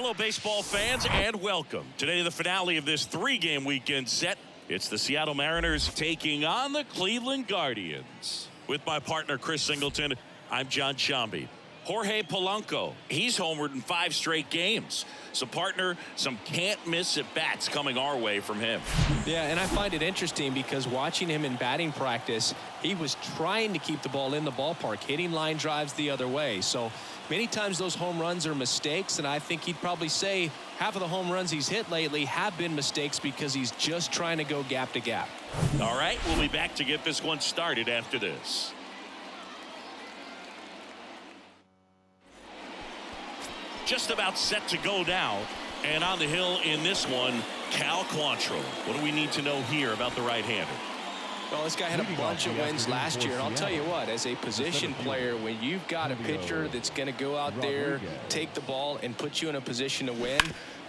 Hello, baseball fans, and welcome. Today, the finale of this three-game weekend set. It's the Seattle Mariners taking on the Cleveland Guardians. With my partner, Chris Singleton, I'm John Shambi. Jorge Polanco, he's homered in 5 straight games. So, partner, some can't-miss at-bats coming our way from him. Yeah, and I find it interesting because watching him in batting practice, he was trying to keep the ball in the ballpark, hitting line drives the other way. So many times those home runs are mistakes, and I think he'd probably say half of the home runs he's hit lately have been mistakes because he's just trying to go gap to gap. All right, we'll be back to get this one started after this. Just about set to go now, and on the hill in this one, Cal Quantrill. What do we need to know here about the right-hander? Well, this guy had a bunch of wins last year, and I'll tell you what, as a position player, when you've got a pitcher that's going to go out there, take the ball, and put you in a position to win,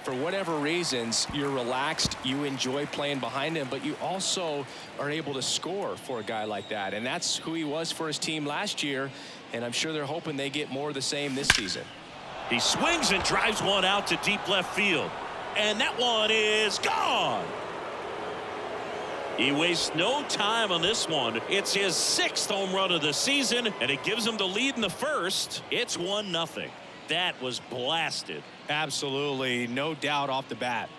for whatever reasons, you're relaxed, you enjoy playing behind him, but you also are able to score for a guy like that, and that's who he was for his team last year, and I'm sure they're hoping they get more of the same this season. He swings and drives one out to deep left field. And that one is gone. He wastes no time on this one. It's his 6th home run of the season, and it gives him the lead in the first. It's 1-0. That was blasted. Absolutely, no doubt off the bat.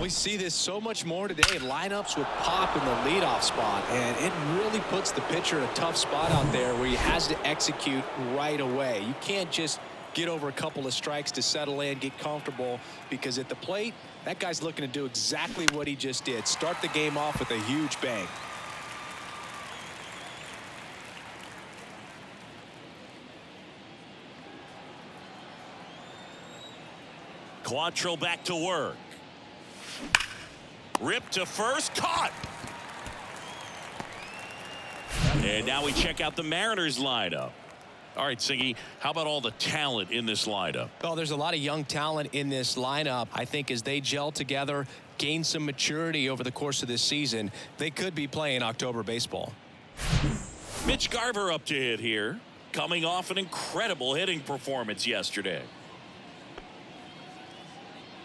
We see this so much more today. Lineups with pop in the leadoff spot, and it really puts the pitcher in a tough spot out there where he has to execute right away. You can't just get over a couple of strikes to settle in, get comfortable, because at the plate, that guy's looking to do exactly what he just did. Start the game off with a huge bang. Quantrill back to work. Ripped to first, caught. And now we check out the Mariners lineup. All right, Singy, how about all the talent in this lineup? Well, there's a lot of young talent in this lineup. I think as they gel together, gain some maturity over the course of this season, they could be playing October baseball. Mitch Garver up to hit here, coming off an incredible hitting performance yesterday.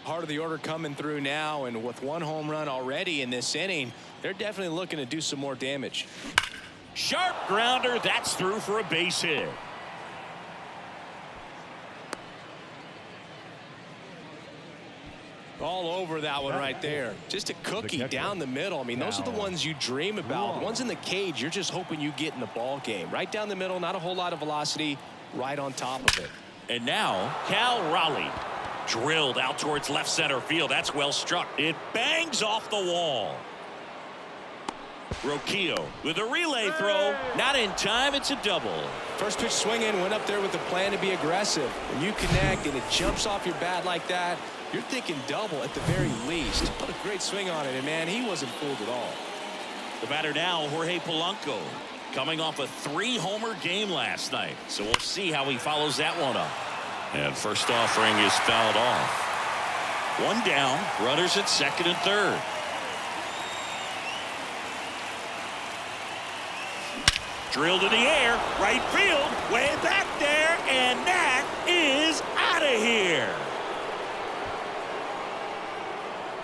Part of the order coming through now, and with 1 home run already in this inning, they're definitely looking to do some more damage. Sharp grounder, that's through for a base hit. All over that one right there. Just a cookie down the middle. I mean, those are the ones you dream about. The ones in the cage, you're just hoping you get in the ball game. Right down the middle, not a whole lot of velocity, right on top of it. And now, Cal Raleigh. Drilled out towards left center field. That's well struck. It bangs off the wall. Roquillo with a relay throw. Not in time. It's a double. First pitch swinging, went up there with a plan to be aggressive. When you connect and it jumps off your bat like that, you're thinking double at the very least. What a great swing on it, and man, he wasn't fooled at all. The batter now, Jorge Polanco, coming off a 3-homer game last night. So we'll see how he follows that one up. And first offering is fouled off. 1 down, runners at second and third. Drilled in the air, right field, way back there, and that is out of here.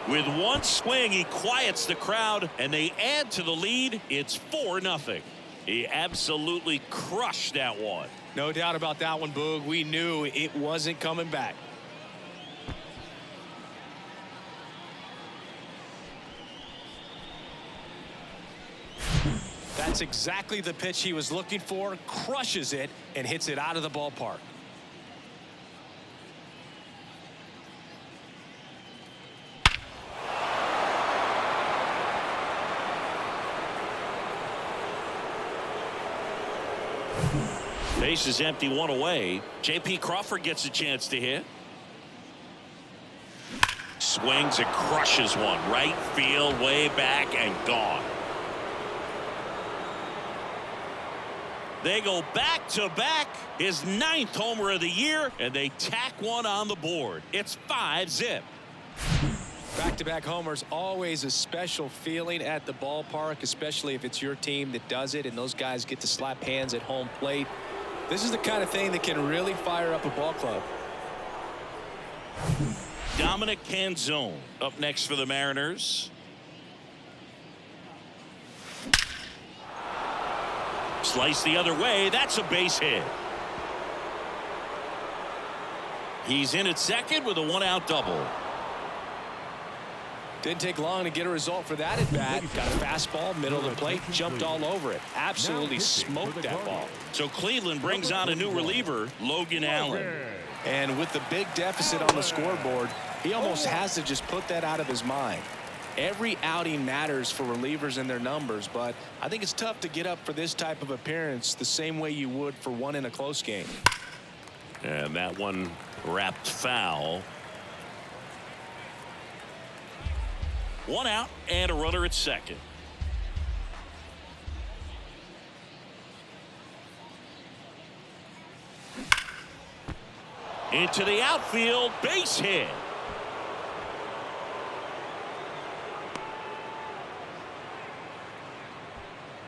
With 1 swing, he quiets the crowd, and they add to the lead. It's 4-0. He absolutely crushed that one. No doubt about that one, Boog. We knew it wasn't coming back. That's exactly the pitch he was looking for. Crushes it and hits it out of the ballpark. Base is empty, 1 away. J.P. Crawford gets a chance to hit. Swings and crushes one. Right field, way back, and gone. They go back-to-back. His 9th homer of the year, and they tack one on the board. It's 5-zip. Back-to-back homers, always a special feeling at the ballpark, especially if it's your team that does it and those guys get to slap hands at home plate. This is the kind of thing that can really fire up a ball club. Dominic Canzone up next for the Mariners. Slice the other way. That's a base hit. He's in at second with a one-out double. Didn't take long to get a result for that at bat. Got a fastball, middle of the plate, jumped all over it. Absolutely smoked that ball. So Cleveland brings on a new reliever, Logan Allen. And with the big deficit on the scoreboard, he almost has to just put that out of his mind. Every outing matters for relievers and their numbers, but I think it's tough to get up for this type of appearance the same way you would for one in a close game. And that one wrapped foul. One out and a runner at second. Into the outfield, base hit.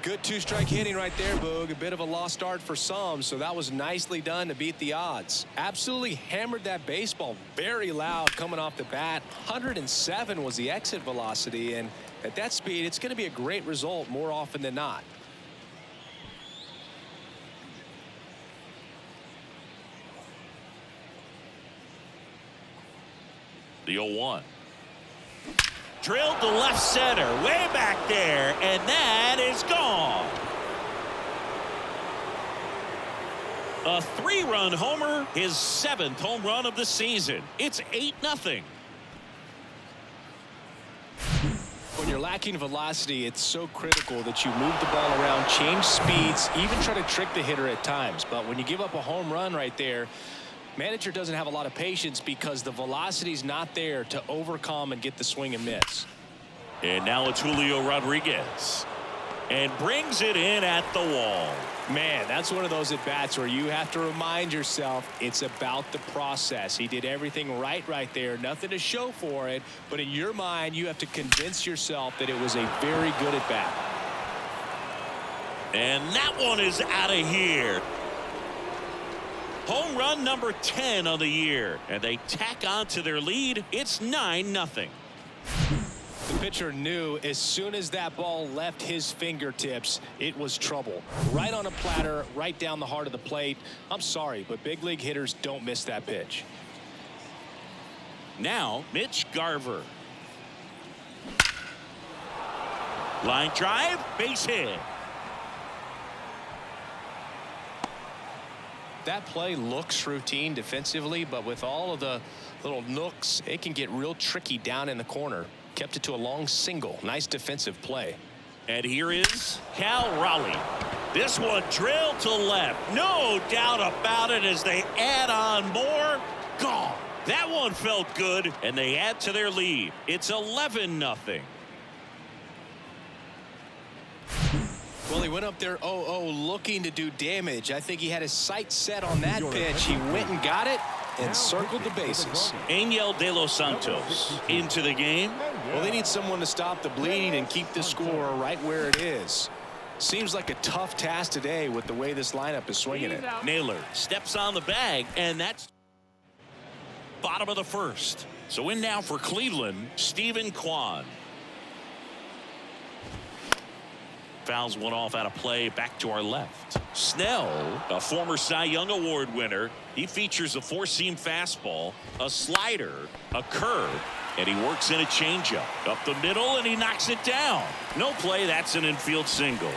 Good two-strike hitting right there, Boog. A bit of a lost start for some, so that was nicely done to beat the odds. Absolutely hammered that baseball very loud coming off the bat. 107 was the exit velocity, and at that speed, it's going to be a great result more often than not. The 0-1. Drilled to left center, way back there, and that is gone. A 3-run homer, his 7th home run of the season. It's 8-0. When you're lacking velocity, it's so critical that you move the ball around, change speeds, even try to trick the hitter at times. But when you give up a home run right there, manager doesn't have a lot of patience because the velocity's not there to overcome and get the swing and miss. And now it's Julio Rodriguez. And brings it in at the wall. Man, that's one of those at-bats where you have to remind yourself it's about the process. He did everything right there. Nothing to show for it. But in your mind, you have to convince yourself that it was a very good at-bat. And that one is out of here. Home run number 10 on the year. And they tack on to their lead. It's 9-0. The pitcher knew as soon as that ball left his fingertips, it was trouble. Right on a platter, right down the heart of the plate. I'm sorry, but big league hitters don't miss that pitch. Now, Mitch Garver. Line drive, base hit. That play looks routine defensively, but with all of the little nooks, it can get real tricky down in the corner. Kept it to a long single. Nice defensive play. And here is Cal Raleigh. This one drilled to left. No doubt about it as they add on more. Gone. That one felt good, and they add to their lead. It's 11-0. Well, he went up there 0-0 looking to do damage. I think he had his sights set on that pitch. He went and got it and circled the bases. Angel De Los Santos into the game. Well, they need someone to stop the bleeding and keep the score right where it is. Seems like a tough task today with the way this lineup is swinging it. Naylor steps on the bag, and that's bottom of the first. So in now for Cleveland, Stephen Kwan. Fouls one off out of play back to our left. Snell, a former Cy Young Award winner. He features a four-seam fastball, a slider, a curve, and he works in a changeup. Up the middle, and he knocks it down. No play, that's an infield single.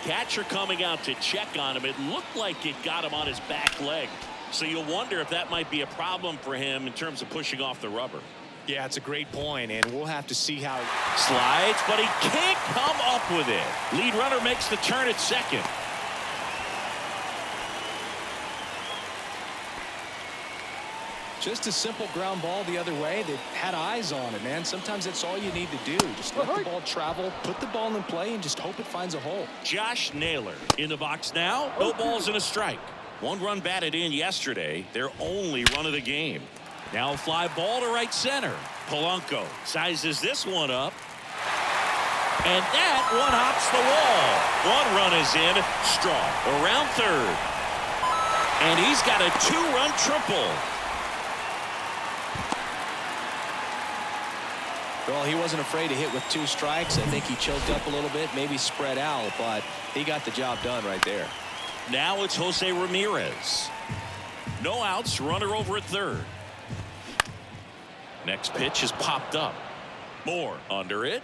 Catcher coming out to check on him. It looked like it got him on his back leg. So you'll wonder if that might be a problem for him in terms of pushing off the rubber. Yeah, it's a great point, and we'll have to see how slides, but he can't come up with it. Lead runner makes the turn at second. Just a simple ground ball the other way that had eyes on it, man. Sometimes that's all you need to do. Just let the ball travel, put the ball in play, and just hope it finds a hole. Josh Naylor in the box now. No balls and a strike. One run batted in yesterday. Their only run of the game. Now a fly ball to right center. Polanco sizes this one up. And that one hops the wall. One run is in. Strong around third. And he's got a 2-run triple. Well, he wasn't afraid to hit with 2 strikes. I think he choked up a little bit, maybe spread out, but he got the job done right there. Now it's Jose Ramirez. No outs, runner over at third. Next pitch is popped up. Moore under it.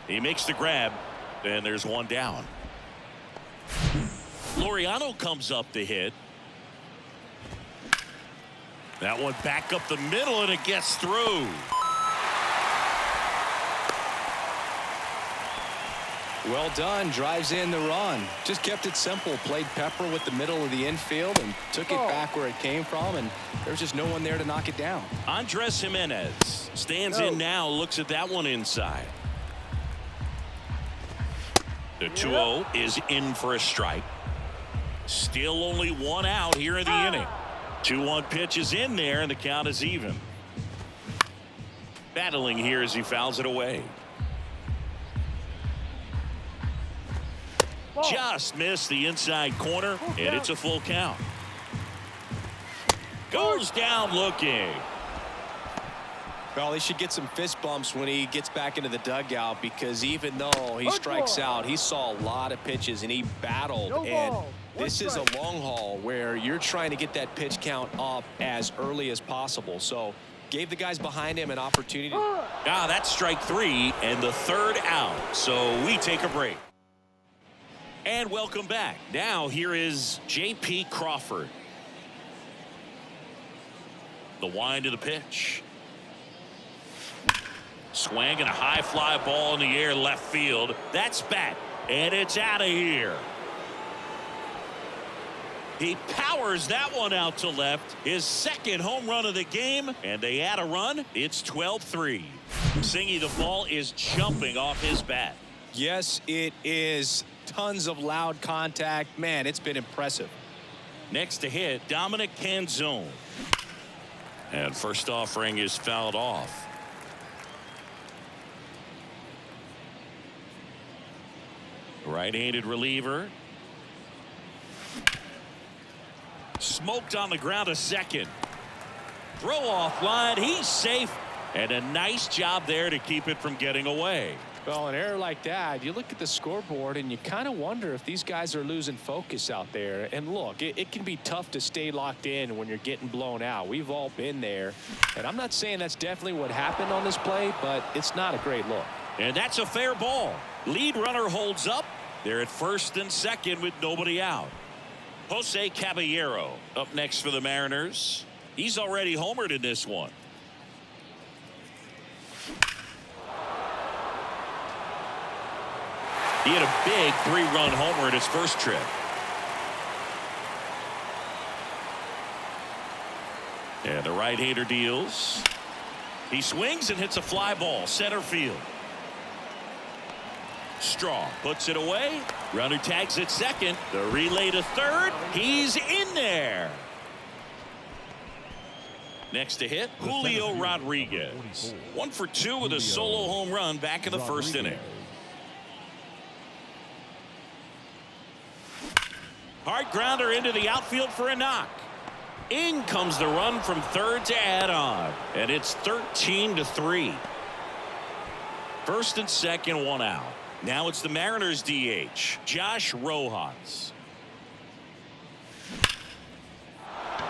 He makes the grab, and there's one down. Laureano comes up to hit. That one back up the middle, and it gets through. Well done. Drives in the run. Just kept it simple. Played pepper with the middle of the infield and took it back where it came from, and there's just no one there to knock it down. Andres Jimenez stands in now, looks at that one inside. The 2-0 is in for a strike. Still only one out here in the inning. 2-1 pitch is in there, and the count is even. Battling here as he fouls it away. Just missed the inside corner, and it's a full count. Goes down looking. Well, he should get some fist bumps when he gets back into the dugout, because even though he strikes out, he saw a lot of pitches and he battled. And this is a long haul where you're trying to get that pitch count up as early as possible. So gave the guys behind him an opportunity. That's strike 3 and the 3rd out. So we take a break. And welcome back. Now here is J.P. Crawford. The wind of the pitch. Swing and a high fly ball in the air left field. That's bat, and it's out of here. He powers that one out to left. His 2nd home run of the game, and they add a run. It's 12-3. Singy, the ball is jumping off his bat. Yes, it is. Tons of loud contact. Man, it's been impressive. Next to hit, Dominic Canzone. And first offering is fouled off. Right-handed reliever. Smoked on the ground to second. Throw off line. He's safe. And a nice job there to keep it from getting away. Well, an error like that, you look at the scoreboard and you kind of wonder if these guys are losing focus out there. And look, it can be tough to stay locked in when you're getting blown out. We've all been there. And I'm not saying that's definitely what happened on this play, but it's not a great look. And that's a fair ball. Lead runner holds up. They're at first and second with nobody out. Jose Caballero up next for the Mariners. He's already homered in this one. He had a big 3-run homer in his first trip. And the right-hander deals. He swings and hits a fly ball center field. Strong puts it away. Runner tags at second. The relay to third. He's in there. Next to hit, Julio Rodriguez. 1 for 2 with a solo home run back in the first inning. Hard grounder into the outfield for a knock. In comes the run from third to add on. And it's 13-3. First and second, one out. Now it's the Mariners DH, Josh Rojas.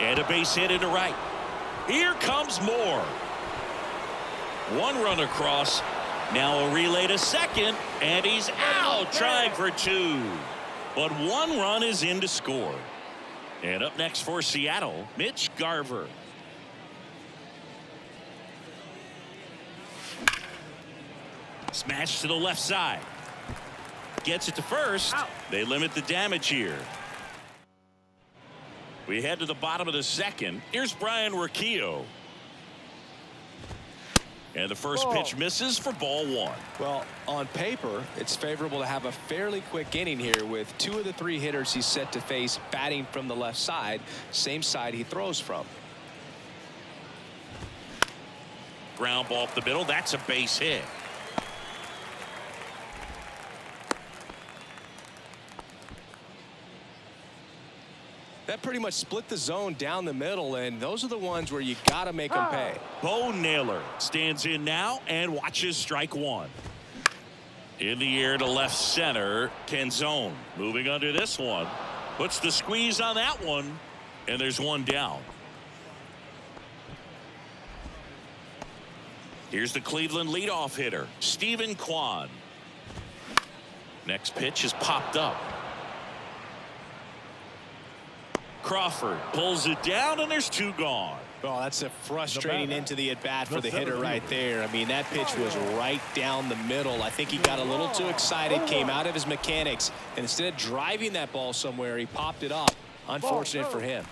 And a base hit into right. Here comes Moore. One run across. Now a relay to second. And he's out trying for 2. But 1 run is in to score. And up next for Seattle, Mitch Garver. Smash to the left side. Gets it to first. They limit the damage here. We head to the bottom of the second. Here's Brian Riccio. And the first pitch misses for ball 1. Well, on paper, it's favorable to have a fairly quick inning here with 2 of the 3 hitters he's set to face batting from the left side, same side he throws from. ground ball up the middle. That's a base hit. That pretty much split the zone down the middle, and those are the ones where you got to make them pay. Bo Naylor stands in now and watches strike one. In the air to left center. Canzone moving under this one. Puts the squeeze on that one, and there's one down. Here's the Cleveland leadoff hitter, Stephen Kwan. Next pitch is popped up. Crawford pulls it down, and there's two gone. Well, that's a frustrating into the at-bat for the hitter right there. I mean, that pitch was right down the middle. I think he got a little too excited, came out of his mechanics, and instead of driving that ball somewhere, he popped it up. Unfortunate for him.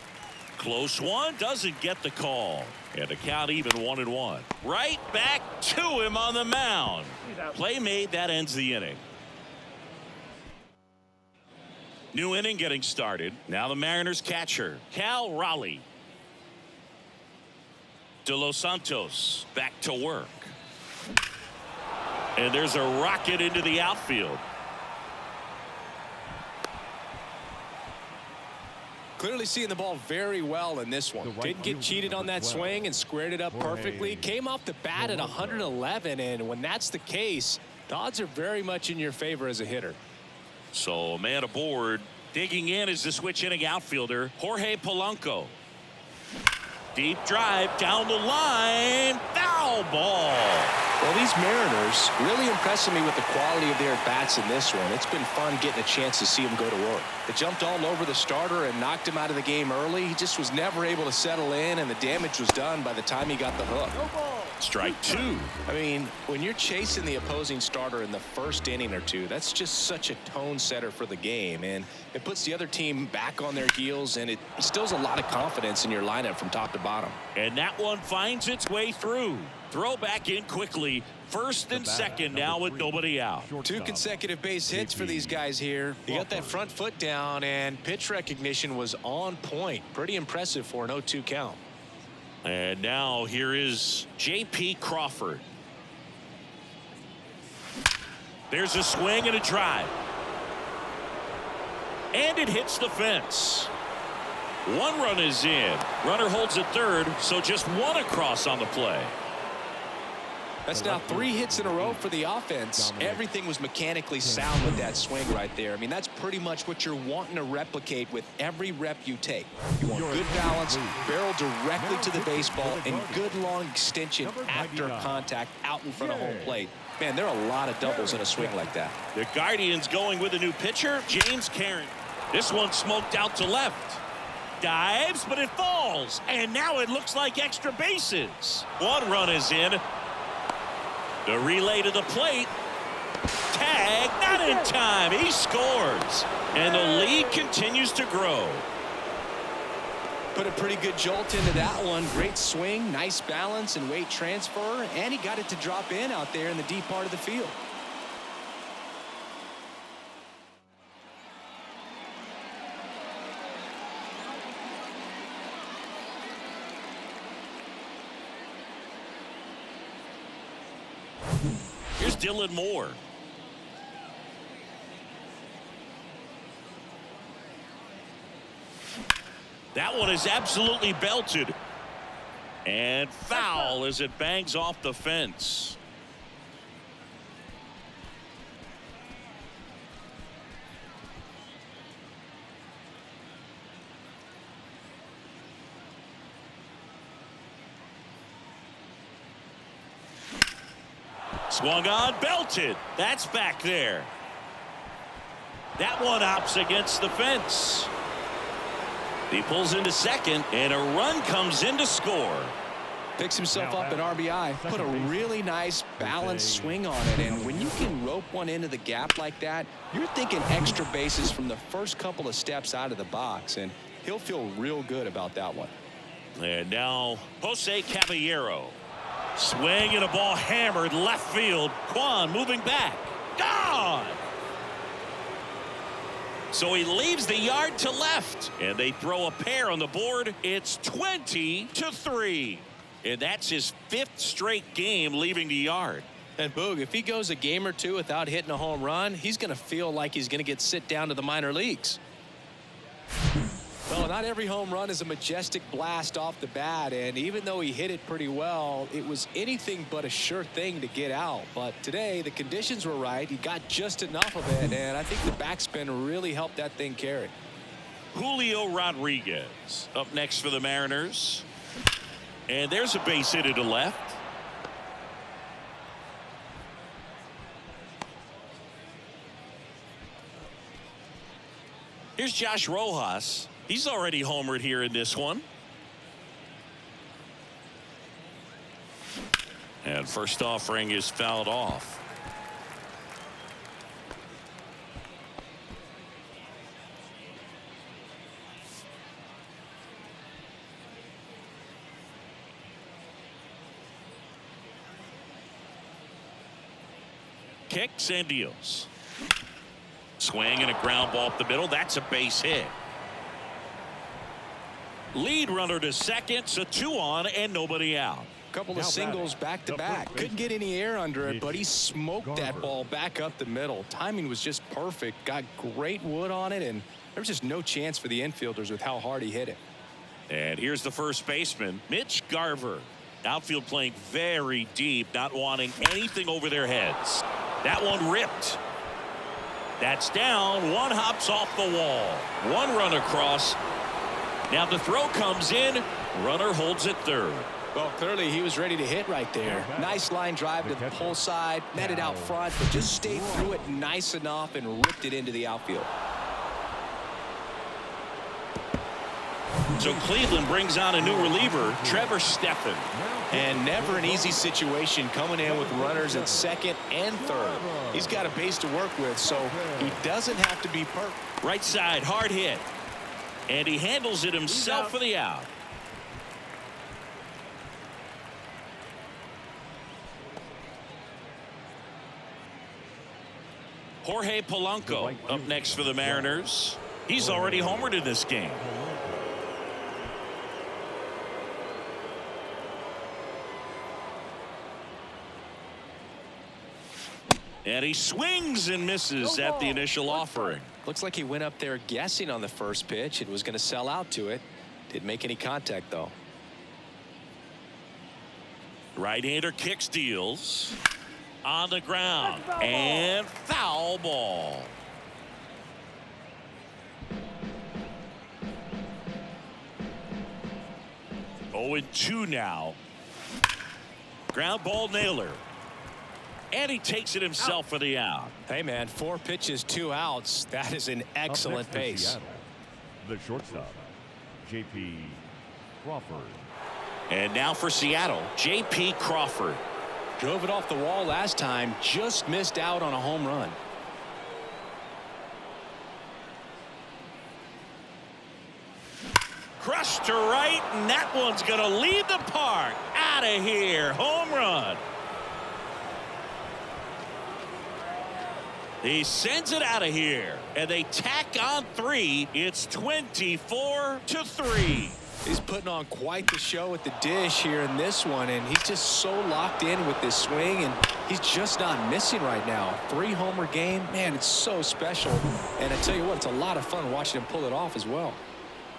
Close one, doesn't get the call. And the count even 1-1. Right back to him on the mound. Play made, that ends the inning. New inning getting started. Now the Mariners catcher, Cal Raleigh. De Los Santos back to work. And there's a rocket into the outfield. Clearly seeing the ball very well in this one. Didn't get cheated on that swing and squared it up perfectly. Came off the bat at 111, and when that's the case, the odds are very much in your favor as a hitter. So a man aboard. Digging in is the switch inning outfielder, Jorge Polanco. Deep drive down the line. Foul ball. Well, these Mariners really impressing me with the quality of their bats in this one. It's been fun getting a chance to see them go to work. They jumped all over the starter and knocked him out of the game early. He just was never able to settle in, and the damage was done by the time he got the hook. Strike two. I mean, when you're chasing the opposing starter in the first inning or two, that's just such a tone setter for the game, and it puts the other team back on their heels, and it instills a lot of confidence in your lineup from top to bottom. And that one finds its way through. Throw back in quickly. First and second now with nobody out. Two consecutive base hits for these guys here. He got that front foot down, and pitch recognition was on point. Pretty impressive for an 0-2 count. And now here is J.P. Crawford. There's a swing and a drive. And it hits the fence. One run is in. Runner holds at third, so just one across on the play. That's now 3 hits in a row for the offense. Everything was mechanically sound with that swing right there. I mean, that's pretty much what you're wanting to replicate with every rep you take. You want good balance, barrel directly to the baseball, and good long extension after contact out in front of home plate. Man, there are a lot of doubles in a swing like that. The Guardians going with a new pitcher, James Karen. This one smoked out to left. Dives, but it falls. And now it looks like extra bases. One run is in. The relay to the plate. Tag, not in time. He scores. And the lead continues to grow. Put a pretty good jolt into that one. Great swing, nice balance and weight transfer. And he got it to drop in out there in the deep part of the field. Here's Dylan Moore. That one is absolutely belted. And foul as it bangs off the fence. Swung on, belted. That's back there. That one opts against the fence. He pulls into second, and a run comes in to score. Picks himself up an RBI. Put a really nice balanced swing on it, and when you can rope one into the gap like that, you're thinking extra bases from the first couple of steps out of the box, and he'll feel real good about that one. And now Jose Caballero. Swing and a ball hammered left field. Kwan moving back. Gone. So he leaves the yard to left, and they throw a pair on the board. It's 20-3. And that's his 5th straight game leaving the yard. And Boog, if he goes a game or two without hitting a home run, he's going to feel like he's going to get sit down to the minor leagues. Well, not every home run is a majestic blast off the bat, and even though he hit it pretty well, it was anything but a sure thing to get out. But today, the conditions were right. He got just enough of it, and I think the backspin really helped that thing carry. Julio Rodriguez up next for the Mariners. And there's a base hit to left. Here's Josh Rojas. He's already homered here in this one. And first offering is fouled off. Kicks and deals. Swing and a ground ball up the middle. That's a base hit. Lead runner to second, so 2 on and nobody out. Couple of singles back to back. Couldn't get any air under it, but he smoked that ball back up the middle. Timing was just perfect. Got great wood on it, and there was just no chance for the infielders with how hard he hit it. And here's the first baseman, Mitch Garver. Outfield playing very deep, not wanting anything over their heads. That one ripped. That's down. One hops off the wall. 1 run across. Now the throw comes in. Runner holds it third. Well, clearly he was ready to hit right there. Nice line drive to the pull side. Met it out front, but just stayed through it nice enough and ripped it into the outfield. So Cleveland brings on a new reliever, Trevor Stephan. And never an easy situation coming in with runners at second and third. He's got a base to work with, so he doesn't have to be perfect. Right side, hard hit. And he handles it himself for the out. Jorge Polanco up next for the Mariners. He's already homered in this game. And he swings and misses at the initial offering. Looks like he went up there guessing on the first pitch. It was going to sell out to it. Didn't make any contact, though. Right-hander kicks, deals. On the ground. And foul ball. Oh, 0-2 now. Ground ball nailer. And he takes it himself for the out. Hey, man, 4 pitches, 2 outs. That is an excellent pace. The shortstop, J.P. Crawford. And now for Seattle, J.P. Crawford. Drove it off the wall last time. Just missed out on a home run. Crushed to right, and that one's going to leave the park. Out of here. Home run. He sends it out of here, and they tack on 3. It's 24-3. He's putting on quite the show at the dish here in this one, and he's just so locked in with this swing, and he's just not missing right now. 3-homer game, man, it's so special. And I tell you what, it's a lot of fun watching him pull it off as well.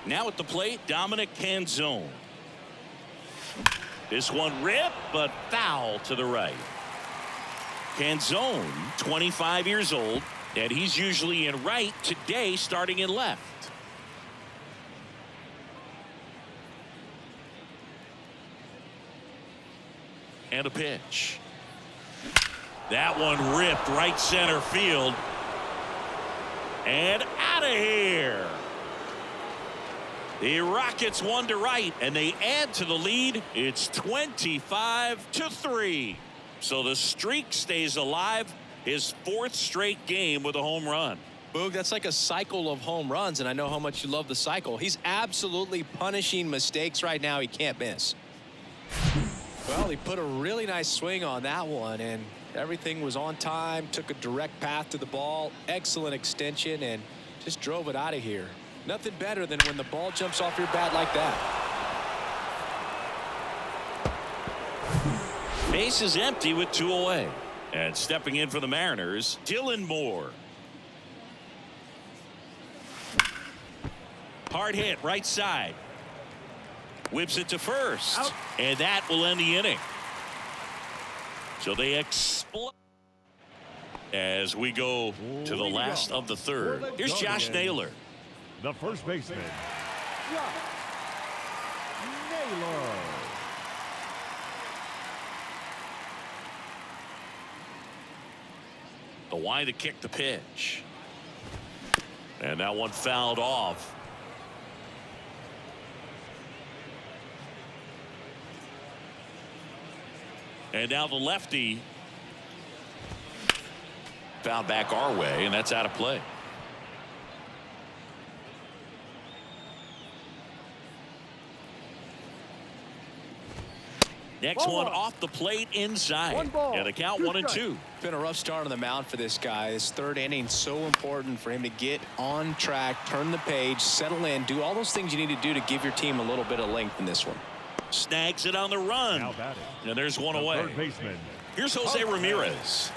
Now at the plate, Dominic Canzone. This one ripped, but foul to the right. Canzone, 25 years old, and he's usually in right, today starting in left. And a pitch. That one ripped right center field. And out of here. The Rockets 1 to right, and they add to the lead. It's 25-3. So the streak stays alive. His 4th straight game with a home run. Boog, that's like a cycle of home runs, and I know how much you love the cycle. He's absolutely punishing mistakes right now he can't miss. Well, he put a really nice swing on that one, and everything was on time, took a direct path to the ball, excellent extension, and just drove it out of here. Nothing better than when the ball jumps off your bat like that. Base is empty with 2 away. And stepping in for the Mariners, Dylan Moore. Hard hit, right side. Whips it to first. Out. And that will end the inning. So they explode as we go to the last of the third. Here's Josh Naylor. The first baseman, Josh Naylor. The wind to kick the pitch. And that one fouled off. And now the lefty fouled back our way, and that's out of play. Next one off the plate inside. And the count 1-2. Been a rough start on the mound for this guy. This third inning so important for him to get on track, turn the page, settle in, do all those things you need to do to give your team a little bit of length in this one. Snags it on the run. And there's one away. Third baseman. Here's Jose Ramirez.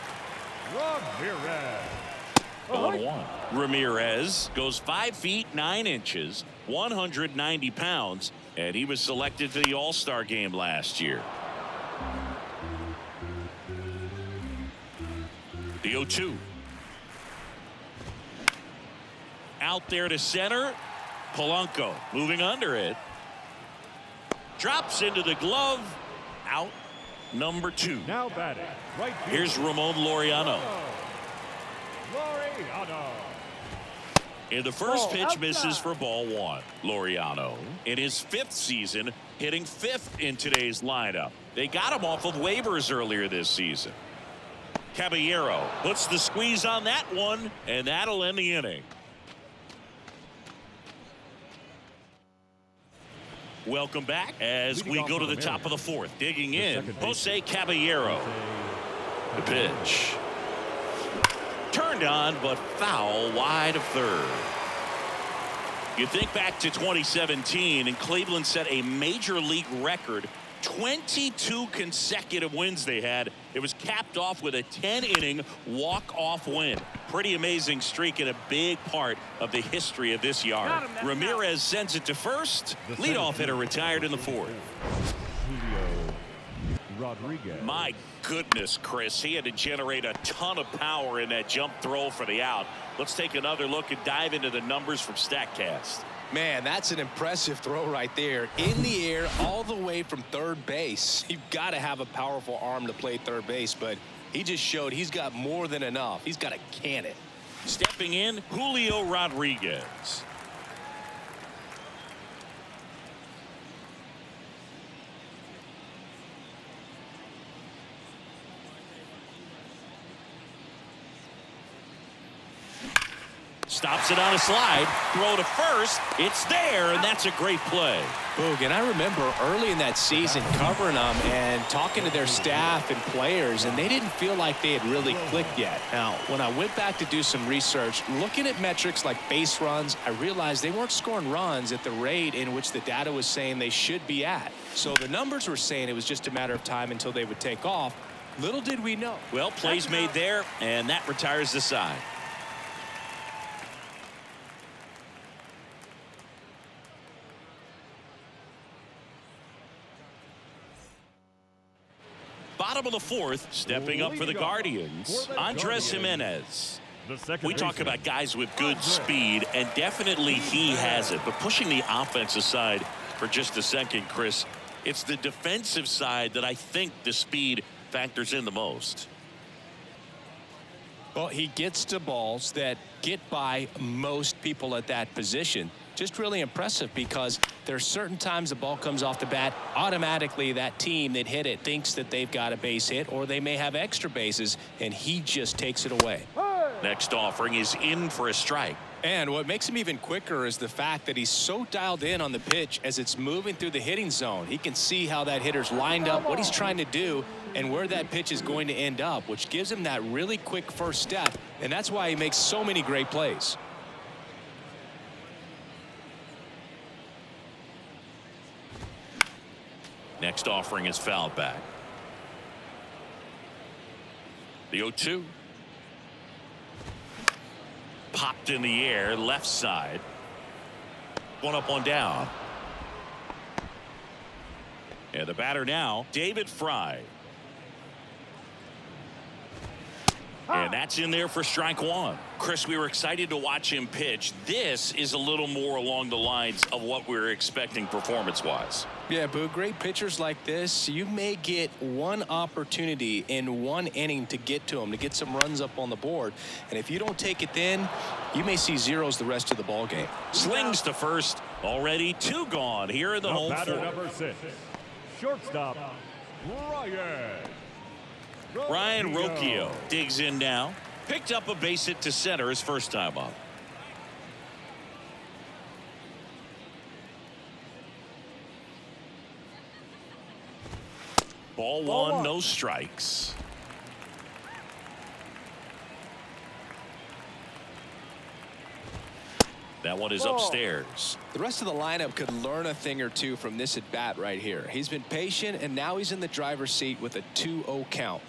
0-1. Ramirez goes 5 feet 9 inches, 190 pounds, and he was selected to the All-Star game last year. The 0-2. Out there to center. Polanco moving under it. Drops into the glove. Out number 2. Now batting. Right field. Here's Ramon Laureano. And the first pitch misses for ball 1. Laureano in his 5th season hitting 5th in today's lineup. They got him off of waivers earlier this season. Caballero puts the squeeze on that one, and that'll end the inning. Welcome back as we go to the top of the 4th. Digging in, Jose Caballero. The pitch. Turned on, but foul wide of third. You think back to 2017, and Cleveland set a major league record. 22 consecutive wins they had. It was capped off with a 10-inning walk-off win. Pretty amazing streak and a big part of the history of this yard. Ramirez sends it to first. Leadoff hitter retired in the 4th. Rodriguez. My goodness, Chris, he had to generate a ton of power in that jump throw for the out. Let's take another look and dive into the numbers from StatCast. Man, that's an impressive throw right there. In the air, all the way from third base. You've got to have a powerful arm to play third base, but he just showed he's got more than enough. He's got to can it. Stepping in, Julio Rodriguez. Stops it on a slide. Throw to first. It's there, and that's a great play. Boog, and I remember early in that season covering them and talking to their staff and players, and they didn't feel like they had really clicked yet. Now, when I went back to do some research, looking at metrics like base runs, I realized they weren't scoring runs at the rate in which the data was saying they should be at. So the numbers were saying it was just a matter of time until they would take off. Little did we know. Well, plays made there, and that retires the side. Bottom of the 4th, stepping up for the Guardians, Andres Gimenez. We talk about guys with good speed, and definitely he has it. But pushing the offense aside for just a second, Chris, it's the defensive side that I think the speed factors in the most. Well, he gets to balls that get by most people at that position. Just really impressive because there's certain times the ball comes off the bat, automatically that team that hit it thinks that they've got a base hit or they may have extra bases, and he just takes it away. Next offering is in for a strike. And what makes him even quicker is the fact that he's so dialed in on the pitch as it's moving through the hitting zone. He can see how that hitter's lined up, what he's trying to do, and where that pitch is going to end up, which gives him that really quick first step, and that's why he makes so many great plays. Next offering is fouled back. The 0-2. Popped in the air, left side. One up, one down. And the batter now, David Fry. And that's in there for strike one. Chris, we were excited to watch him pitch. This is a little more along the lines of what we were expecting performance-wise. Yeah, Boo, great pitchers like this, you may get one opportunity in one inning to get to them, to get some runs up on the board. And if you don't take it then, you may see zeros the rest of the ball game. Slings to first. Already 2 gone here in the home batter fourth. number 6. Shortstop, Ryan Rocchio digs in now. Picked up a base hit to center his first time up. Ball one, no strikes. That one is upstairs. The rest of the lineup could learn a thing or two from this at bat right here. He's been patient, and now he's in the driver's seat with a 2-0 count.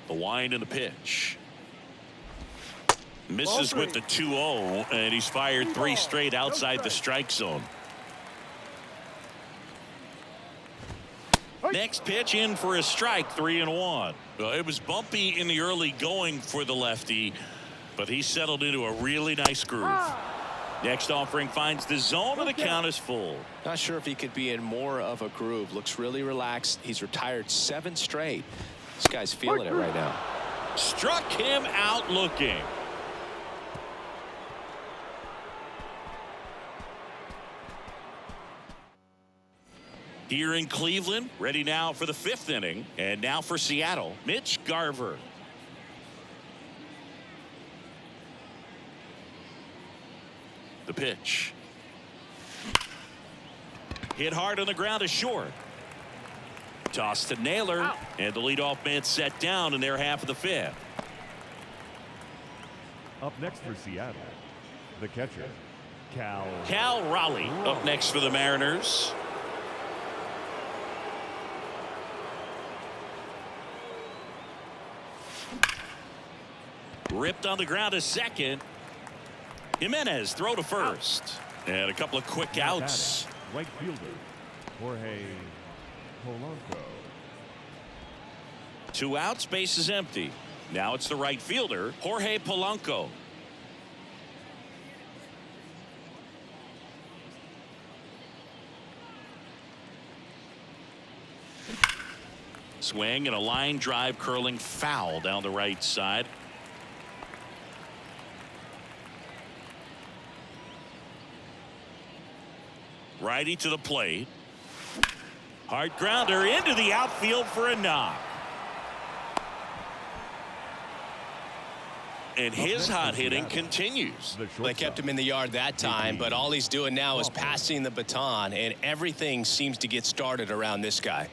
The wind and the pitch. Misses with the 2-0, and he's fired 3 straight outside the strike zone. Next pitch in for a strike, 3-1. Well, it was bumpy in the early going for the lefty, but he settled into a really nice groove. Next offering finds the zone, and the count is full. Not sure if he could be in more of a groove. Looks really relaxed. He's retired 7 straight. This guy's feeling it right now. Struck him out looking. Here in Cleveland, ready now for the 5th inning, and now for Seattle, Mitch Garver. The pitch. Hit hard on the ground is short. Toss to Naylor, and the leadoff man set down in their half of the 5th. Up next for Seattle, the catcher, Cal Raleigh up next for the Mariners. Ripped on the ground to second. Jimenez throw to first. And a couple of quick outs. right fielder, Jorge Polanco. 2 outs, base is empty. Now it's the right fielder, Jorge Polanco. Swing and a line drive curling foul down the right side. Righty to the plate. Hard grounder into the outfield for a knock. And his hot hitting continues. They kept him in the yard that time, but all he's doing now is passing the baton, and everything seems to get started around this guy.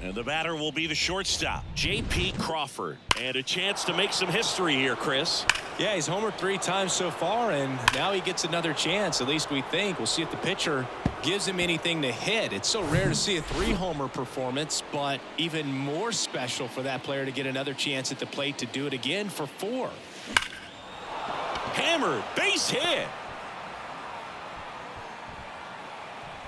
And the batter will be the shortstop, J.P. Crawford. And a chance to make some history here, Chris. Yeah, he's homered 3 times so far, and now he gets another chance, at least we think. We'll see if the pitcher gives him anything to hit. It's so rare to see a 3-homer performance, but even more special for that player to get another chance at the plate to do it again for 4. Hammered, base hit.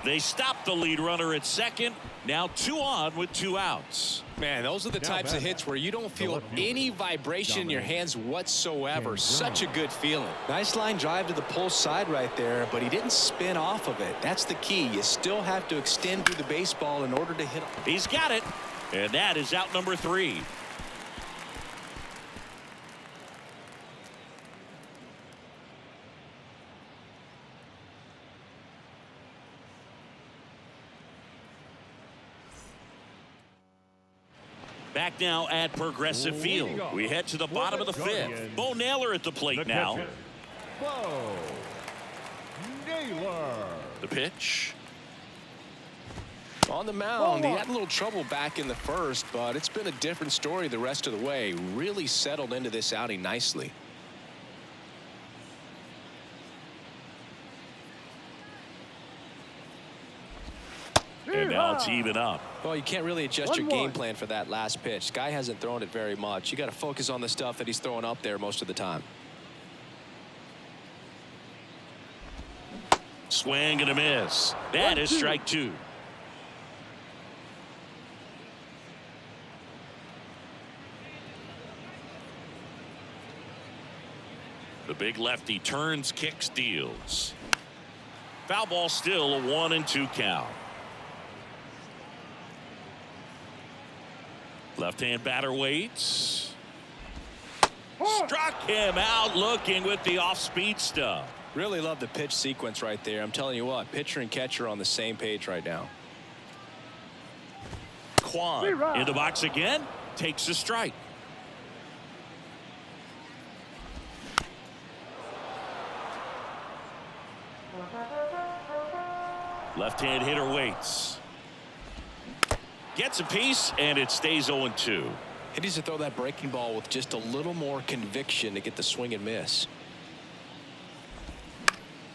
They stop the lead runner at second. Now 2 on with 2 outs. Man, those are the types of hits where you don't feel any vibration in your hands whatsoever. Such a good feeling. Nice line drive to the pull side right there, but he didn't spin off of it. That's the key. You still have to extend through the baseball in order to hit. He's got it. And that is out number 3. Back now at Progressive Field. We head to the bottom of the 5th. Bo Naylor at the plate now. Bo Naylor. The pitch. On the mound, he had a little trouble back in the first, but it's been a different story the rest of the way. Really settled into this outing nicely. And now it's even up. Well, you can't really adjust your game plan for that last pitch. Guy hasn't thrown it very much. You got to focus on the stuff that he's throwing up there most of the time. Swing and a miss. That is strike 2. The big lefty turns, kicks, deals. Foul ball, still a 1-2 count. Left-hand batter waits. Struck him out looking with the off-speed stuff. Really love the pitch sequence right there. I'm telling you what, pitcher and catcher are on the same page right now. Kwan in the box again, takes a strike. Left-hand hitter waits. Gets a piece, and it stays 0-2. He needs to throw that breaking ball with just a little more conviction to get the swing and miss.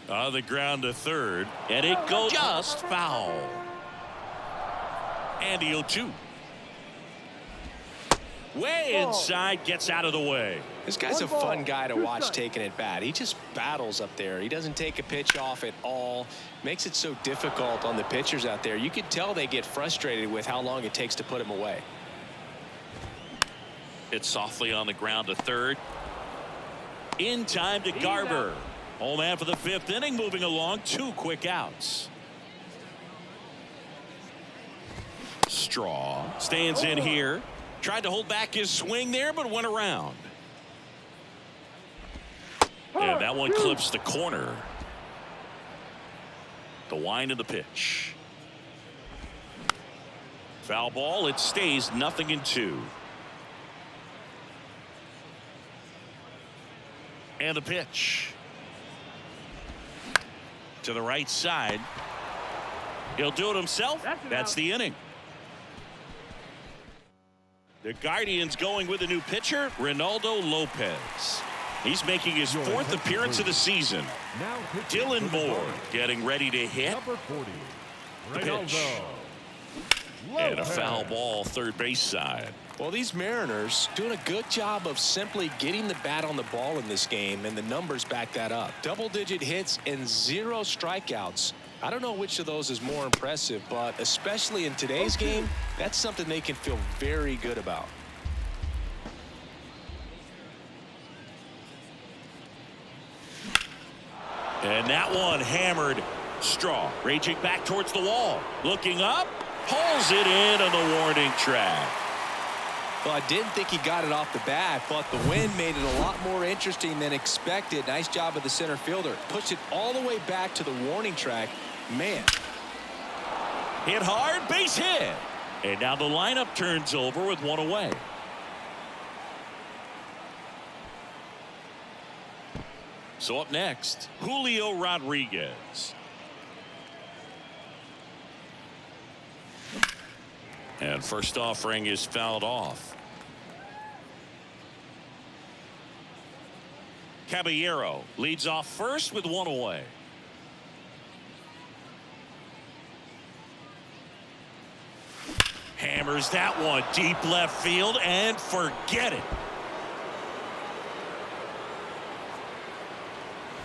On the ground to third, and it goes just foul. And the 0-2. Way inside, gets out of the way. This guy's a fun guy to watch taking it bat. He just battles up there. He doesn't take a pitch off at all. Makes it so difficult on the pitchers out there. You can tell they get frustrated with how long it takes to put him away. It's softly on the ground to third. In time to Garber. Home man for the 5th inning, moving along, 2 quick outs. Straw stands in here. Tried to hold back his swing there, but went around. And that one clips the corner. The wind of the pitch. Foul ball. It stays 0-2. And the pitch. To the right side. He'll do it himself. That's the inning. The Guardians going with a new pitcher, Ronaldo Lopez. He's making his 4th appearance of the season. Dylan Moore getting ready to hit. Number 40, The pitch. And a foul ball, third base side. Well, these Mariners doing a good job of simply getting the bat on the ball in this game, and the numbers back that up. Double-digit hits and 0 strikeouts. I don't know which of those is more impressive, but especially in today's game, that's something they can feel very good about. And that one hammered. Straw raging back towards the wall. Looking up. Pulls it in on the warning track. Well, I didn't think he got it off the bat, but the wind made it a lot more interesting than expected. Nice job of the center fielder. Pushed it all the way back to the warning track. Man. Hit hard, base hit. And now the lineup turns over with 1 away. So up next, Julio Rodriguez. And first offering is fouled off. Caballero leads off first with 1 away. Hammers that one deep left field and forget it.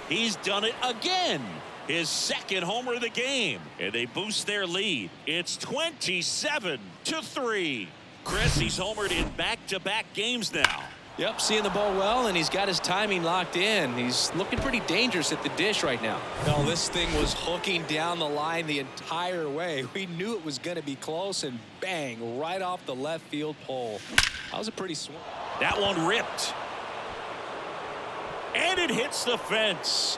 He's done it again. His 2nd homer of the game, and they boost their lead. It's 27-3. Chris, he's homered in back-to-back games now. Yep, seeing the ball well, and he's got his timing locked in. He's looking pretty dangerous at the dish right now. No, this thing was hooking down the line the entire way. We knew it was going to be close, and bang, right off the left field pole. That was a pretty swing. That one ripped. And it hits the fence.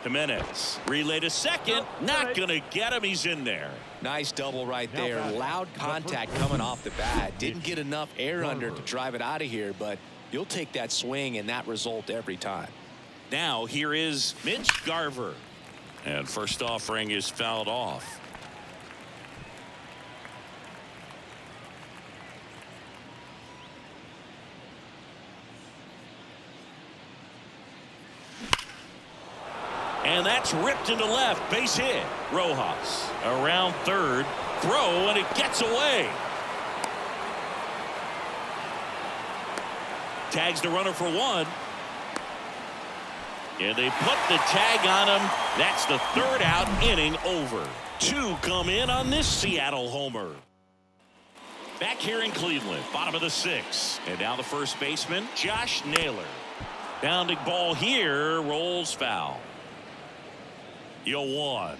Jimenez relay to second. Not going to get him. He's in there. Nice double right there. Loud contact coming off the bat. Didn't get enough air under to drive it out of here, but you'll take that swing and that result every time. Now here is Mitch Garver. And first offering is fouled off. And that's ripped into left. Base hit. Rojas around third. Throw, and it gets away. Tags the runner for one. And they put the tag on him. That's the third out, inning over. Two come in on this Seattle homer. Back here in Cleveland, bottom of the sixth. And now the first baseman, Josh Naylor. Bounding ball here, rolls foul. 0-1.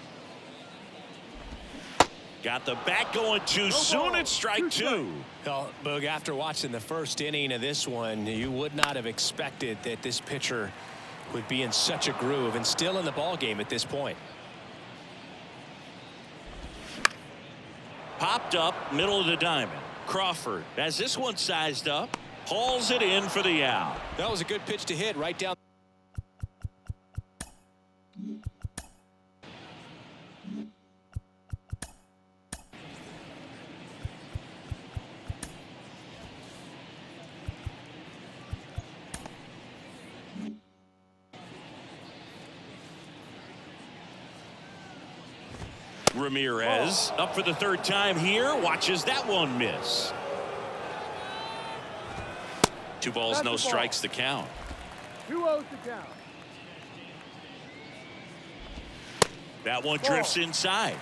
Got the bat going too soon. It's strike two. Well, Boog, after watching the first inning of this one, you would not have expected that this pitcher would be in such a groove and still in the ball game at this point. Popped up, middle of the diamond. Crawford has this one sized up. Hauls it in for the out. That was a good pitch to hit right down. Ramirez up for the third time here. Watches that one miss. 2 balls, no strikes to count. 2-0 to count. That one drifts inside.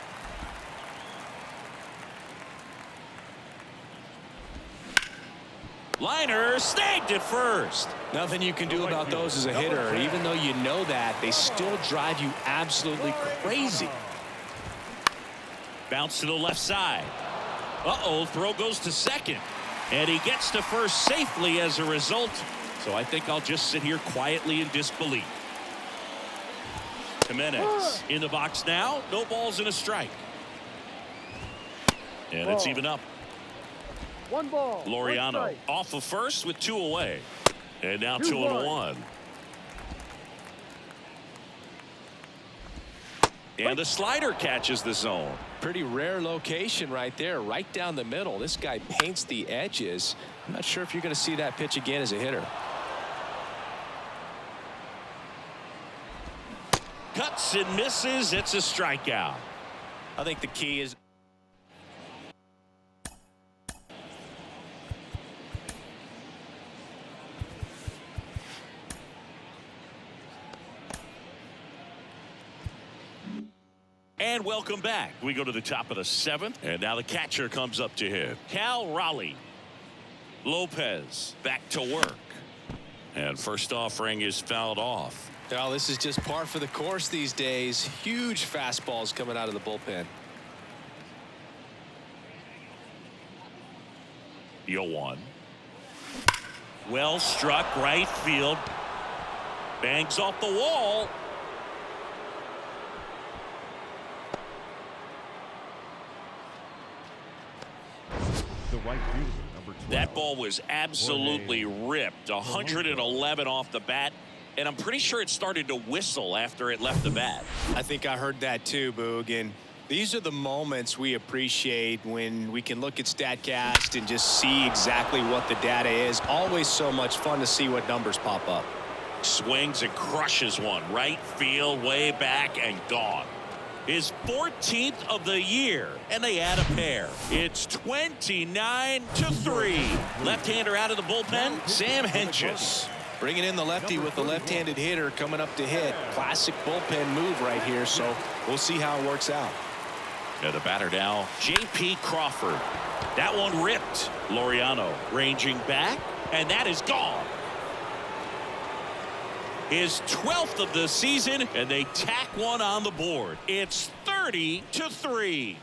Liner snagged at first. Nothing you can do about those as a hitter. Even though you know that, they still drive you absolutely crazy. Bounce to the left side. Uh-oh, throw goes to second. And he gets to first safely as a result. So I think I'll just sit here quietly in disbelief. Jimenez in the box now. No balls and a strike. And it's even up. 1 ball. Laureano off of first with 2 away. And now 2-1. And the slider catches the zone. Pretty rare location right there, right down the middle. This guy paints the edges. I'm not sure if you're going to see that pitch again as a hitter. Cuts and misses. It's a strikeout. I think the key is and welcome back. We go to the top of the 7th, and now the catcher comes up to him. Cal Raleigh. Lopez back to work. And first offering is fouled off. well, this is just par for the course these days. Huge fastballs coming out of the bullpen. 0-1. Well struck right field. Bangs off the wall. The right fielder, number 12. That ball was absolutely ripped. 111 off the bat. And I'm pretty sure it started to whistle after it left the bat. I think I heard that too, Boog. And these are the moments we appreciate when we can look at StatCast and just see exactly what the data is. Always so much fun to see what numbers pop up. Swings and crushes one. Right field, way back, and gone. His 14th of the year, and they add a pair. It's 29-3. Left-hander out of the bullpen, Sam Hentges. Bringing in the lefty with the left-handed hitter coming up to hit. Classic bullpen move right here, so we'll see how it works out. And the batter now, J.P. Crawford. That one ripped. Laureano ranging back, and that is gone. His 12th of the season, and they tack one on the board. It's 30-3.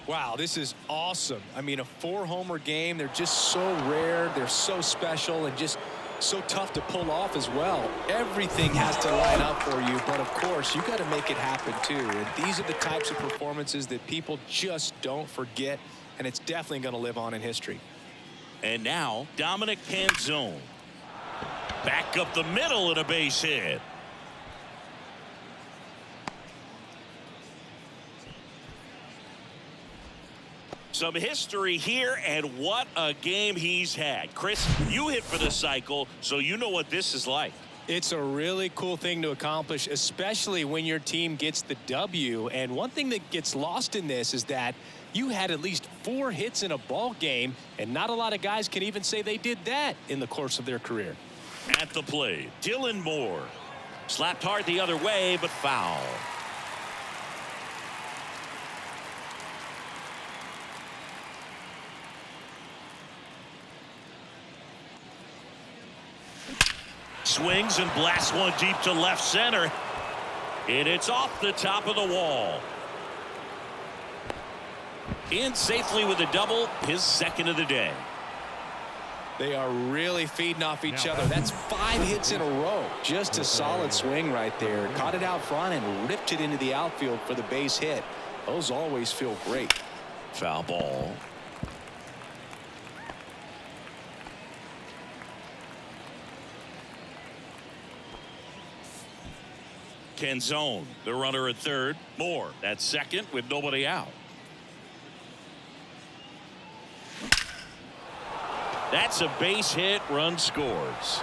Wow, this is awesome. I mean, a 4-homer game. They're just so rare. They're so special and just so tough to pull off as well. Everything has to line up for you, but of course, you got to make it happen too. And these are the types of performances that people just don't forget, and it's definitely going to live on in history. And now, Dominic Canzone. Back up the middle and a base hit. Some history here, and what a game he's had. Chris, you hit for the cycle, so you know what this is like. It's a really cool thing to accomplish, especially when your team gets the W. And one thing that gets lost in this is that you had at least 4 hits in a ball game, and not a lot of guys can even say they did that in the course of their career. At the plate, Dylan Moore. Slapped hard the other way, but foul. Swings and blasts one deep to left center. And it's off the top of the wall. In safely with a double, his second of the day. They are really feeding off each other. That's 5 hits in a row. Just a solid swing right there. Caught it out front and ripped it into the outfield for the base hit. Those always feel great. Foul ball. Canzone, the runner at third. Moore at second with nobody out. That's a base hit. Run scores.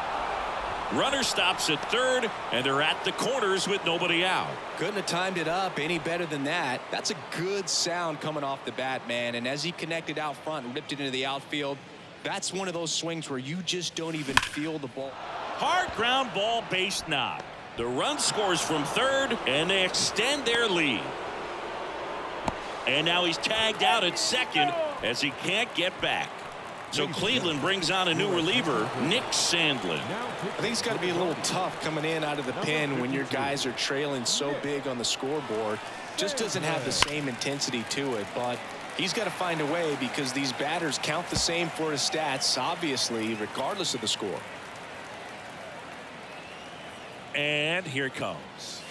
Runner stops at third, and they're at the corners with nobody out. Couldn't have timed it up any better than that. That's a good sound coming off the bat, man. And as he connected out front and ripped it into the outfield, that's one of those swings where you just don't even feel the ball. Hard ground ball, base knock. The run scores from third, and they extend their lead. And now he's tagged out at second as he can't get back. So Cleveland brings on a new reliever, Nick Sandlin. I think it's got to be a little tough coming in out of the pen when your guys are trailing so big on the scoreboard. Just doesn't have the same intensity to it, but he's got to find a way because these batters count the same for his stats, obviously, regardless of the score. And here it comes.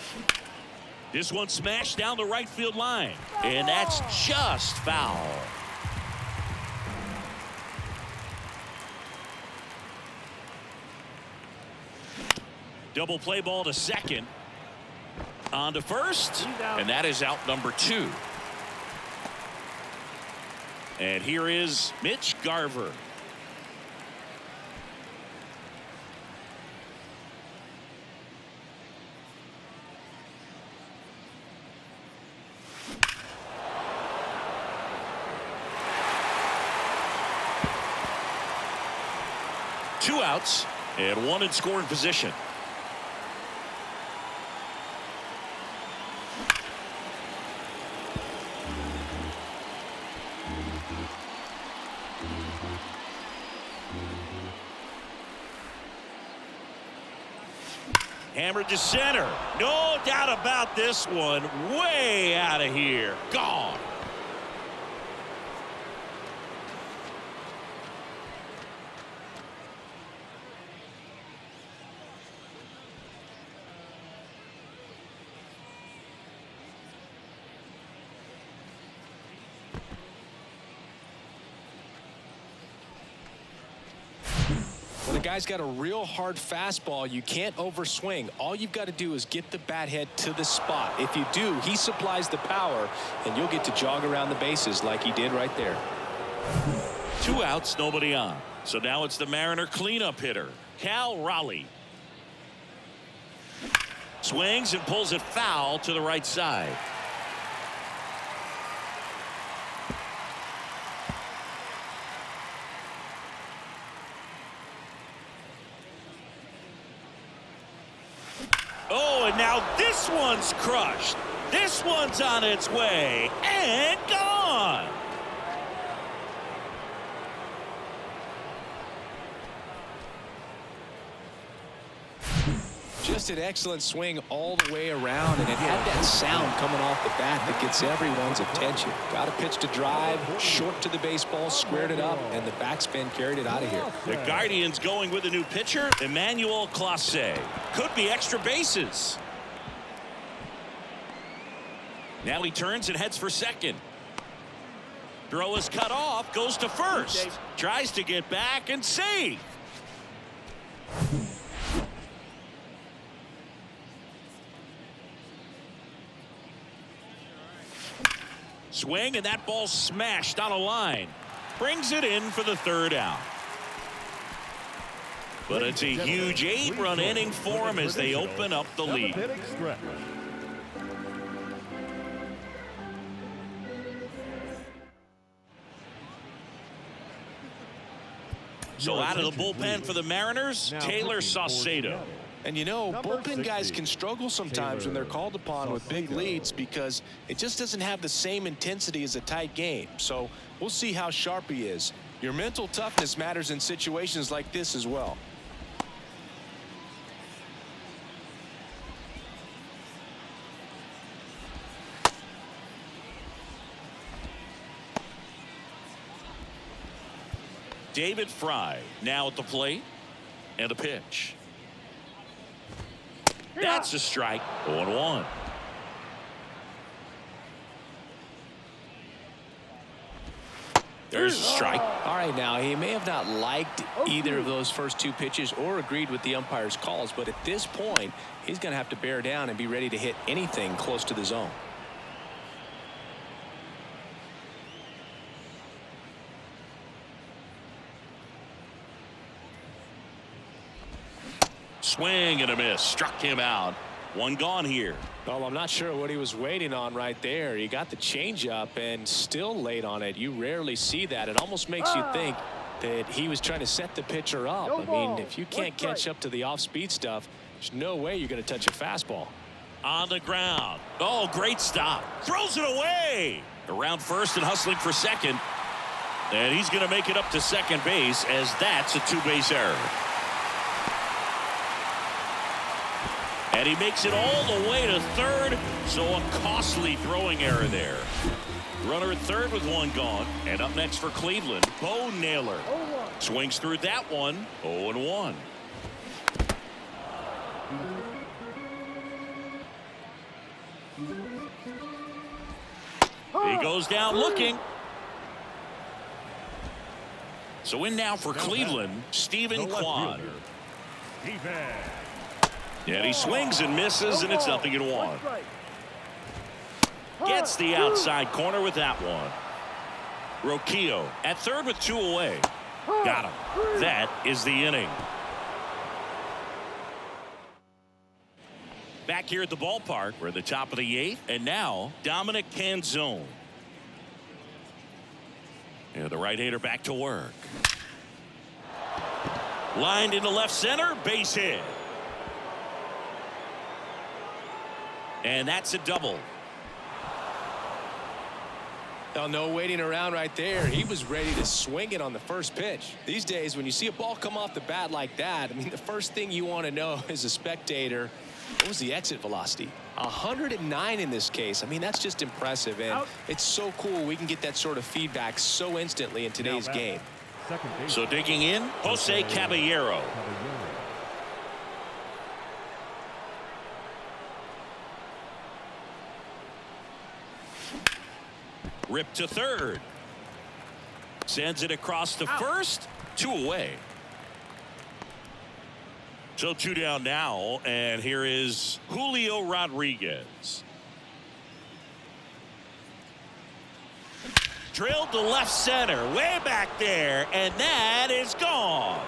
This one smashed down the right field line, and that's just foul. Double play ball to second. On to first, and that is out number 2. And here is Mitch Garver. Two outs and one in scoring position. Hammered to center. No doubt about this one. Way out of here. Gone. When a guy's got a real hard fastball, you can't overswing. All you've got to do is get the bat head to the spot. If you do, he supplies the power, and you'll get to jog around the bases like he did right there. 2 outs, nobody on. So now it's the Mariner cleanup hitter, Cal Raleigh. Swings and pulls it foul to the right side. Oh, and now this one's crushed. This one's on its way and gone. Just an excellent swing all the way around, and it had that sound coming off the bat that gets everyone's attention. Got a pitch to drive, short to the baseball, squared it up, and the backspin carried it out of here. The Guardians going with a new pitcher, Emmanuel Clase. Could be extra bases. Now he turns and heads for second. Throw is cut off, goes to first. Tries to get back and save. Swing, and that ball smashed on a line. Brings it in for the third out. But it's a huge 8-run inning for them as they open up the lead. So out of the bullpen for the Mariners, Taylor Saucedo. And you know, bullpen guys can struggle sometimes when they're called upon with big leads because it just doesn't have the same intensity as a tight game. So we'll see how sharp he is. Your mental toughness matters in situations like this as well. David Fry now at the plate, and a pitch. That's a strike. 0-1. There's a strike. All right, now he may have not liked either of those first two pitches or agreed with the umpire's calls, but at this point he's going to have to bear down and be ready to hit anything close to the zone. Swing and a miss. Struck him out. One gone here. Well, I'm not sure what he was waiting on right there. He got the changeup and still late on it. You rarely see that. It almost makes you think that he was trying to set the pitcher up. I mean, if you can't catch up to the off-speed stuff, there's no way you're going to touch a fastball. On the ground. Oh, great stop. Throws it away. Around first and hustling for second. And he's going to make it up to second base as that's a two-base error. And he makes it all the way to third, so a costly throwing error there. Runner at third with one gone. And up next for Cleveland, Bo Naylor. Swings through that one, 0-1. He goes down looking. So in now for Cleveland, Stephen Kwan. And he swings and misses, and it's 0-1. Gets the outside corner with that one. Roquillo at third with two away. Got him. That is the inning. Back here at the ballpark, we're at the top of the 8th, and now Dominic Canzone. And the right-hander back to work. Lined into left center, base hit. And that's a double. Well, no waiting around right there. He was ready to swing it on the first pitch. These days, when you see a ball come off the bat like that, I mean, the first thing you want to know as a spectator, what was the exit velocity? 109 in this case. I mean, that's just impressive, and it's so cool we can get that sort of feedback so instantly in today's game. So digging in, Jose Caballero. Rip to third. Sends it across to first. Two away. So two down now, and here is Julio Rodriguez. Drilled to left center, way back there, and that is gone.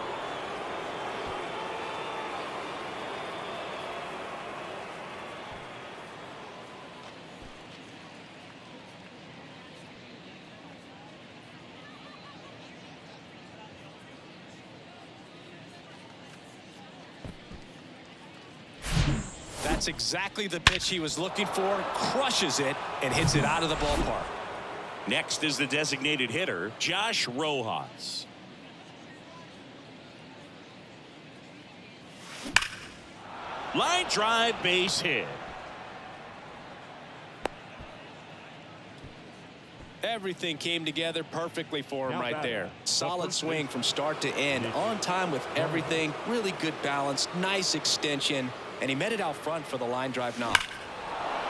That's exactly the pitch he was looking for. Crushes it and hits it out of the ballpark. Next is the designated hitter, Josh Rojas. Line drive, base hit. Everything came together perfectly for him right there. Solid swing from start to end. On time with everything. Really good balance. Nice extension. And he met it out front for the line drive knock.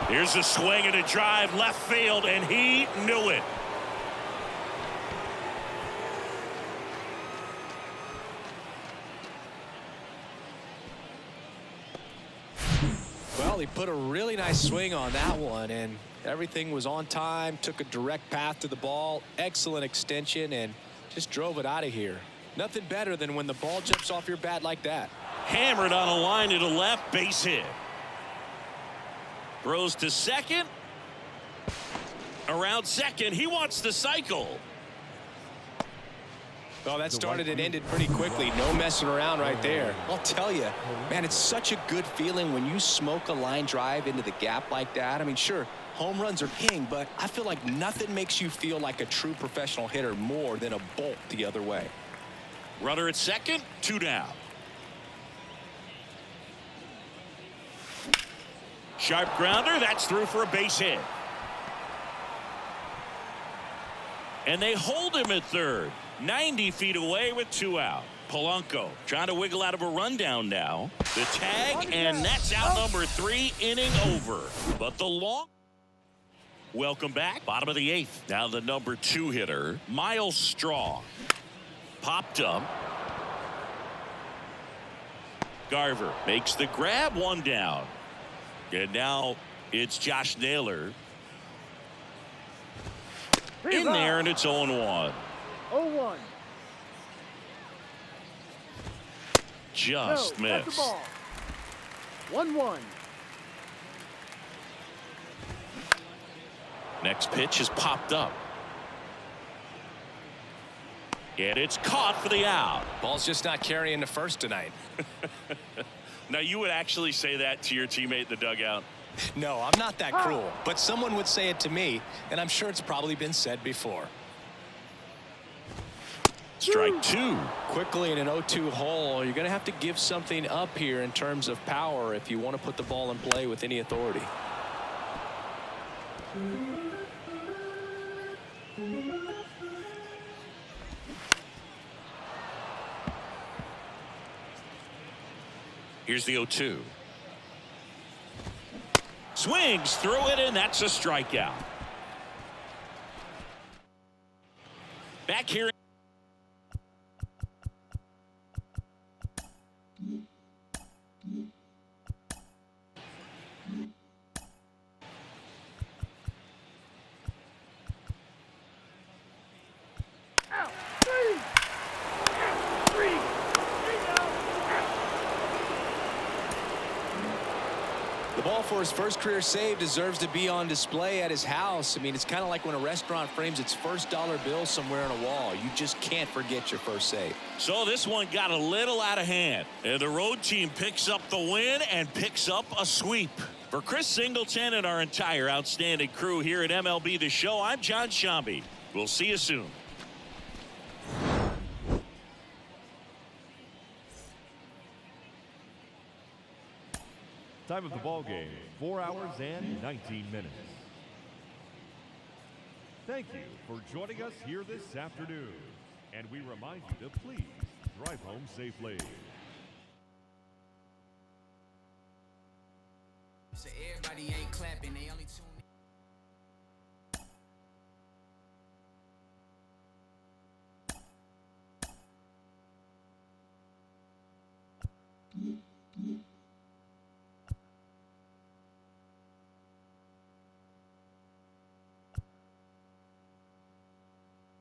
Here's a swing and a drive left field, and he knew it. Well, he put a really nice swing on that one, and everything was on time. Took a direct path to the ball. Excellent extension, and just drove it out of here. Nothing better than when the ball jumps off your bat like that. Hammered on a line to the left, base hit. Throws to second. Around second, he wants to cycle. Oh, that started and ended pretty quickly. No messing around right there. I'll tell you, man, it's such a good feeling when you smoke a line drive into the gap like that. I mean, sure, home runs are king, but I feel like nothing makes you feel like a true professional hitter more than a bolt the other way. Runner at second, 2 down. Sharp grounder, that's through for a base hit. And they hold him at third. 90 feet away with 2 out. Polanco trying to wiggle out of a rundown now. The tag, and that's out number 3, inning over. But the long. Welcome back. Bottom of the 8th. Now the number 2 hitter, Miles Straw. Popped up. Garver makes the grab, 1 down. And now it's Josh Naylor. In there, and it's 0-1. 0-1. Just missed. That's the ball. 1-1. Next pitch is popped up. And it's caught for the out. Ball's just not carrying the first tonight. Now, you would actually say that to your teammate in the dugout? No, I'm not that cruel, but someone would say it to me, and I'm sure it's probably been said before. Strike 2. Quickly in an 0-2 hole, you're going to have to give something up here in terms of power if you want to put the ball in play with any authority. Here's the 0-2. Swings through it, and that's a strikeout. Back here. The ball for his first career save deserves to be on display at his house. I mean, it's kind of like when a restaurant frames its first dollar bill somewhere on a wall. You just can't forget your first save. So this one got a little out of hand. And the road team picks up the win and picks up a sweep. For Chris Singleton and our entire outstanding crew here at MLB The Show, I'm John Shambi. We'll see you soon. Time of the ball game, 4 hours and 19 minutes. Thank you for joining us here this afternoon. And we remind you to please drive home safely. So everybody ain't clapping, they only tune